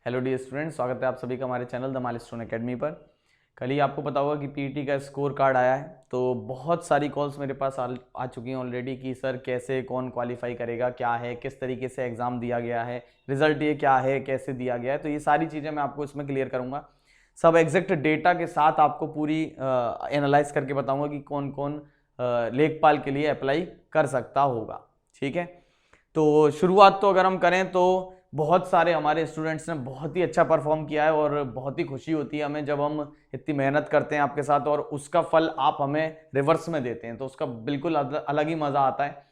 Hello dear students, स्वागत है आप सभी का हमारे चैनल द माइलस्टोन एकेडमी पर। कल ही आपको पता होगा कि पीईटी का स्कोर कार्ड आया है, तो बहुत सारी कॉल्स मेरे पास आ चुकी हैं ऑलरेडी कि सर कैसे कौन क्वालिफाई करेगा, क्या है, किस तरीके से एग्ज़ाम दिया गया है, रिजल्ट ये क्या है, कैसे दिया गया है। तो ये सारी चीज़ें मैं आपको इसमें क्लियर करूँगा, सब एग्जैक्ट डेटा के साथ आपको पूरी एनालाइज करके बताऊँगा कि कौन कौन लेखपाल के लिए अप्लाई कर सकता होगा। ठीक है, तो शुरुआत तो अगर हम करें तो बहुत सारे हमारे स्टूडेंट्स ने बहुत ही अच्छा परफॉर्म किया है और बहुत ही खुशी होती है हमें जब हम इतनी मेहनत करते हैं आपके साथ और उसका फल आप हमें रिवर्स में देते हैं, तो उसका बिल्कुल अलग ही मज़ा आता है।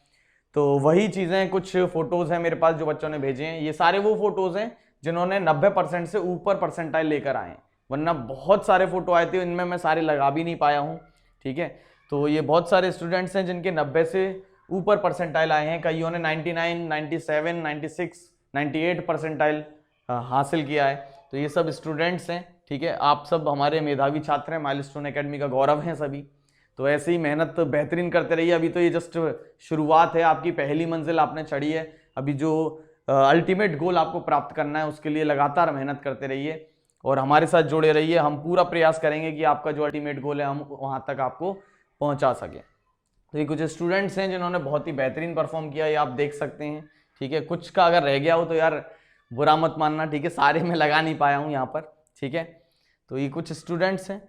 तो वही चीज़ें, कुछ फोटोज़ हैं मेरे पास जो बच्चों ने भेजे हैं। ये सारे वो फोटोज़ हैं जिन्होंने 90% से ऊपर परसेंटाइल लेकर आए हैं, वरना बहुत सारे फोटो आए थे, इनमें मैं सारे लगा भी नहीं पाया हूँ। ठीक है, तो ये बहुत सारे स्टूडेंट्स हैं जिनके 90 से ऊपर परसेंटाइल आए हैं। कईयों ने 99, 97, 96, 98 परसेंटाइल हासिल किया है। तो ये सब स्टूडेंट्स हैं। ठीक है, आप सब हमारे मेधावी छात्र हैं, माइलस्टोन एकेडमी का गौरव हैं सभी। तो ऐसे ही मेहनत बेहतरीन करते रहिए। अभी तो ये जस्ट शुरुआत है, आपकी पहली मंजिल आपने चढ़ी है। अभी जो अल्टीमेट गोल आपको प्राप्त करना है उसके लिए लगातार मेहनत करते रहिए और हमारे साथ जुड़े रहिए। हम पूरा प्रयास करेंगे कि आपका जो अल्टीमेट गोल है हम वहाँ तक आपको पहुँचा सकें। तो ये कुछ स्टूडेंट्स हैं जिन्होंने बहुत ही बेहतरीन परफॉर्म किया, ये आप देख सकते हैं। ठीक है, कुछ का अगर रह गया हो तो यार बुरा मत मानना। ठीक है, सारे मैं लगा नहीं पाया हूँ यहाँ पर। ठीक है, तो ये कुछ स्टूडेंट्स हैं।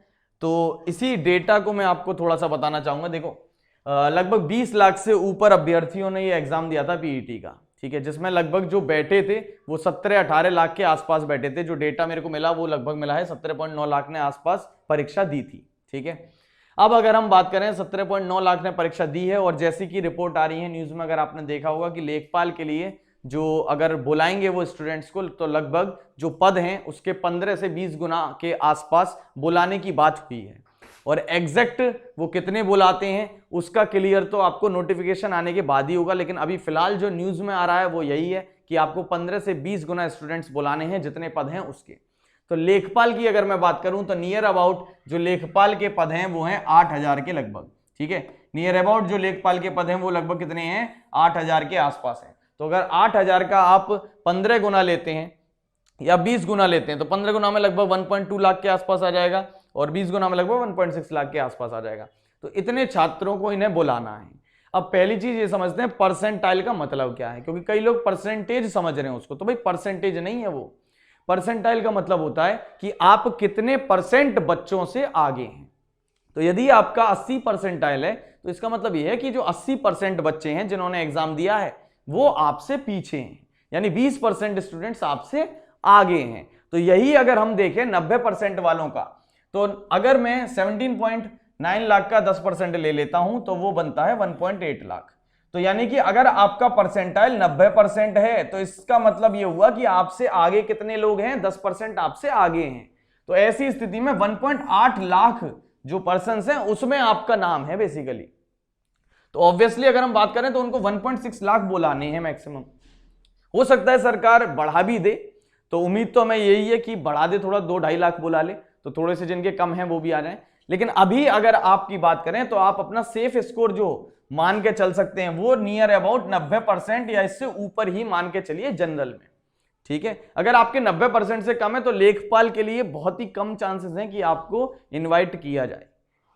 तो इसी डेटा को मैं आपको थोड़ा सा बताना चाहूँगा। देखो, लगभग 20 लाख से ऊपर अभ्यर्थियों ने ये एग्जाम दिया था पीईटी का। ठीक है, जिसमें लगभग जो बैठे थे वो 17-18 लाख के आसपास बैठे थे। जो डेटा मेरे को मिला वो लगभग मिला है 17.9 लाख ने आसपास परीक्षा दी थी। ठीक है, अब अगर हम बात करें 17.9 लाख ने परीक्षा दी है और जैसी कि रिपोर्ट आ रही है न्यूज में, अगर आपने देखा होगा कि लेखपाल के लिए जो अगर बुलाएंगे वो स्टूडेंट्स को, तो लगभग जो पद हैं उसके 15 से 20 गुना के आसपास बुलाने की बात हुई है। और एग्जैक्ट वो कितने बुलाते हैं उसका क्लियर तो आपको नोटिफिकेशन आने के बाद ही होगा, लेकिन अभी फिलहाल जो न्यूज में आ रहा है वो यही है कि आपको 15 से 20 गुना स्टूडेंट्स बुलाने हैं जितने पद हैं उसके। तो लेखपाल की अगर मैं बात करूं तो नियर अबाउट जो लेखपाल के पद हैं वो हैं 8000 के लगभग। ठीक है, नियर अबाउट जो लेखपाल के पद हैं वो लगभग कितने हैं, 8000 के आसपास हैं। तो अगर 8000 का आप 15 गुना लेते हैं या 20 गुना लेते हैं तो 15 गुना में लगभग 1.2 लाख के आसपास आ जाएगा और 20 गुना में लगभग 1.6 लाख के आसपास आ जाएगा। तो इतने छात्रों को इन्हें बुलाना है। अब पहली चीज ये समझते हैं परसेंटाइल का मतलब क्या है, क्योंकि कई लोग परसेंटेज समझ रहे हैं उसको। तो भाई परसेंटेज नहीं है वो, परसेंटाइल का मतलब होता है कि आप कितने परसेंट बच्चों से आगे हैं। तो यदि आपका 80 परसेंटाइल है तो इसका मतलब यह है कि जो 80% बच्चे हैं जिन्होंने एग्जाम दिया है वो आपसे पीछे हैं, यानी 20% स्टूडेंट्स आपसे आगे हैं। तो यही अगर हम देखें 90% वालों का, तो अगर मैं 17.9 लाख का 10% ले लेता हूं तो वो बनता है 1.8 लाख। तो यानी कि अगर आपका परसेंटाइल 90% है तो इसका मतलब यह हुआ कि आपसे आगे कितने लोग हैं, 10% आपसे आगे हैं। तो ऐसी स्थिति में 1.8 लाख जो पर्सन्स हैं उसमें आपका नाम है बेसिकली। तो ऑब्वियसली अगर हम बात करें तो उनको 1.6 लाख बुलाने हैं मैक्सिमम। हो सकता है सरकार बढ़ा भी दे, तो उम्मीद तो हमें यही है कि बढ़ा दे, थोड़ा 2-2.5 लाख बुला ले, तो थोड़े से जिनके कम हैं वो भी आ जाएं। लेकिन अभी अगर आपकी बात करें तो आप अपना सेफ स्कोर जो मान के चल सकते हैं वो नियर अबाउट 90% या इससे ऊपर ही मान के चलिए जनरल में। ठीक है, अगर आपके 90% से कम है तो लेखपाल के लिए बहुत ही कम चांसेस हैं कि आपको इनवाइट किया जाए।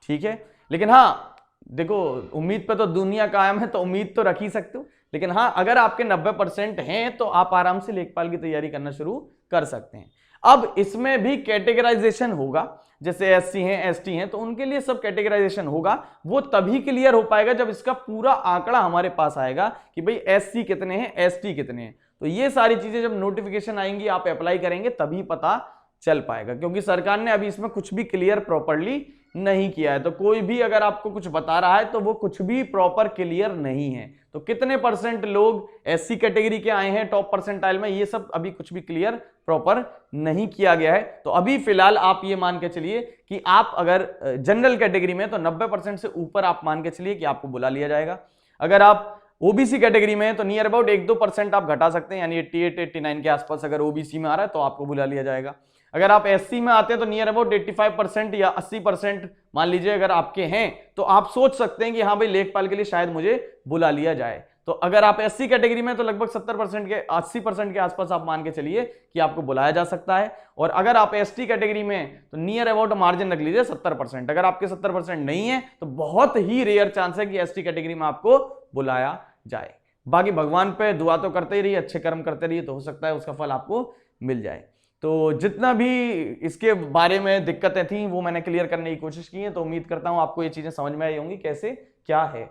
ठीक है, लेकिन हाँ देखो, उम्मीद पे तो दुनिया कायम है, तो उम्मीद तो रख ही सकते हो। लेकिन हाँ, अगर आपके 90% हैं तो आप आराम से लेखपाल की तैयारी करना शुरू कर सकते हैं। अब इसमें भी कैटेगराइजेशन होगा, जैसे एससी हैं, एसटी हैं, तो उनके लिए सब कैटेगराइजेशन होगा। वो तभी क्लियर हो पाएगा जब इसका पूरा आंकड़ा हमारे पास आएगा कि भाई एससी कितने हैं, एसटी कितने हैं। तो ये सारी चीजें जब नोटिफिकेशन आएंगी, आप अप्लाई करेंगे तभी पता चल पाएगा, क्योंकि सरकार ने अभी इसमें कुछ भी क्लियर प्रॉपरली नहीं किया है। तो कोई भी अगर आपको कुछ बता रहा है तो वो कुछ भी प्रॉपर क्लियर नहीं है। तो कितने परसेंट लोग एससी कैटेगरी के आए हैं टॉप परसेंटाइल में, ये सब अभी कुछ भी क्लियर प्रॉपर नहीं किया गया है। तो अभी फिलहाल आप ये मान के चलिए कि आप अगर जनरल कैटेगरी में तो 90% से ऊपर आप मान के चलिए कि आपको बुला लिया जाएगा। अगर आप ओबीसी कैटेगरी में है तो नियर अबाउट 1-2% आप घटा सकते हैं, यानी 88-89 के आसपास अगर ओबीसी में आ रहा है तो आपको बुला लिया जाएगा। अगर आप एससी में आते हैं तो नियर अबाउट 85% या 80% मान लीजिए अगर आपके हैं तो आप सोच सकते हैं कि हाँ भाई लेखपाल के लिए शायद मुझे बुला लिया जाए। तो अगर आप एससी कैटेगरी में तो लगभग 70% के 80% के आसपास आप मान के चलिए कि आपको बुलाया जा सकता है। और अगर आप एसटी कैटेगरी में तो नियर अबाउट मार्जिन रख लीजिए 70%। अगर आपके 70% नहीं है तो बहुत ही रेयर चांस है कि एसटी कैटेगरी में आपको बुलाया जाए। बाकी भगवान पे दुआ तो करते ही रहिए, अच्छे कर्म करते रहिए, तो हो सकता है उसका फल आपको मिल जाए। तो जितना भी इसके बारे में दिक्कतें थी वो मैंने क्लियर करने की कोशिश की है, तो उम्मीद करता हूं आपको ये चीजें समझ में आई होंगी कैसे क्या है।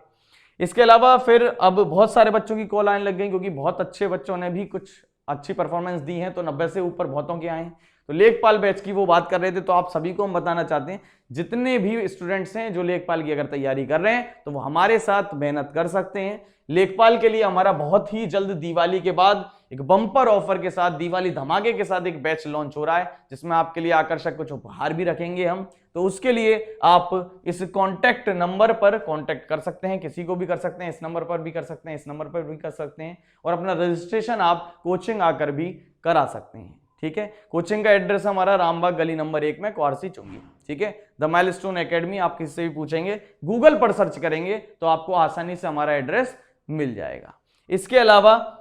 इसके अलावा फिर अब बहुत सारे बच्चों की कॉल आने लग गई, क्योंकि बहुत अच्छे बच्चों ने भी कुछ अच्छी परफॉर्मेंस दी है, तो 90 से ऊपर बहुतों के आए हैं। तो लेखपाल बैच की वो बात कर रहे थे, तो आप सभी को हम बताना चाहते हैं जितने भी स्टूडेंट्स हैं जो लेखपाल की अगर तैयारी कर रहे हैं तो वो हमारे साथ मेहनत कर सकते हैं। लेखपाल के लिए हमारा बहुत ही जल्द दिवाली के बाद एक बम्पर ऑफर के साथ, दिवाली धमाके के साथ एक बैच लॉन्च हो रहा है, जिसमें आपके लिए आकर्षक कुछ उपहार भी रखेंगे हम। तो उसके लिए आप इस कॉन्टैक्ट नंबर पर कॉन्टैक्ट कर सकते हैं, किसी को भी कर सकते हैं, इस नंबर पर भी कर सकते हैं, इस नंबर पर भी कर सकते हैं, और अपना रजिस्ट्रेशन आप कोचिंग आकर भी करा सकते हैं। ठीक है, कोचिंग का एड्रेस हमारा रामबाग गली नंबर 1 में क्वारसी चुंगी। ठीक है, द माइलस्टोन एकेडमी, आप किसी से भी पूछेंगे, गूगल पर सर्च करेंगे तो आपको आसानी से हमारा एड्रेस मिल जाएगा। इसके अलावा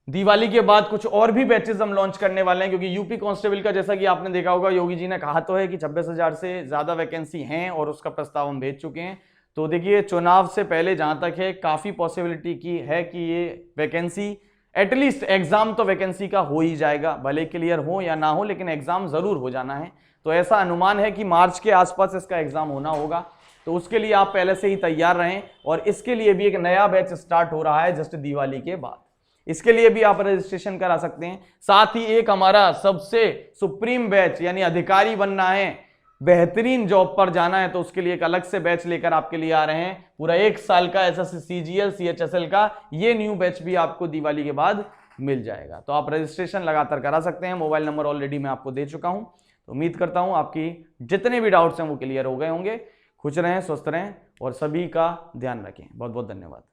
दिवाली के बाद कुछ और भी बैचेस हम लॉन्च करने वाले हैं, क्योंकि यूपी कांस्टेबल का जैसा कि आपने देखा होगा, योगी जी ने कहा तो है कि 26,000 से ज्यादा वैकेंसी हैं और उसका प्रस्ताव हम भेज चुके हैं। तो देखिए, चुनाव से पहले जहां तक है काफी पॉसिबिलिटी की है कि ये वैकेंसी एटलीस्ट एग्जाम तो वैकेंसी का हो ही जाएगा, भले क्लियर हो या ना हो, लेकिन एग्जाम जरूर हो जाना है। तो ऐसा अनुमान है कि मार्च के आसपास इसका एग्जाम होना होगा। तो उसके लिए आप पहले से ही तैयार रहें, और इसके लिए भी एक नया बैच स्टार्ट हो रहा है जस्ट दिवाली के बाद। इसके लिए भी आप रजिस्ट्रेशन करा सकते हैं। साथ ही एक हमारा सबसे सुप्रीम बैच, यानी अधिकारी बनना है, बेहतरीन जॉब पर जाना है, तो उसके लिए एक अलग से बैच लेकर आपके लिए आ रहे हैं। पूरा 1 साल का एसएससी सीजीएल सीएचएसएल का ये न्यू बैच भी आपको दिवाली के बाद मिल जाएगा। तो आप रजिस्ट्रेशन लगातार करा सकते हैं। मोबाइल नंबर ऑलरेडी मैं आपको दे चुका हूं। तो उम्मीद करता हूं आपकी जितने भी डाउट्स हैं वो क्लियर हो गए होंगे। खुश रहें, स्वस्थ रहें और सभी का ध्यान रखें। बहुत बहुत धन्यवाद।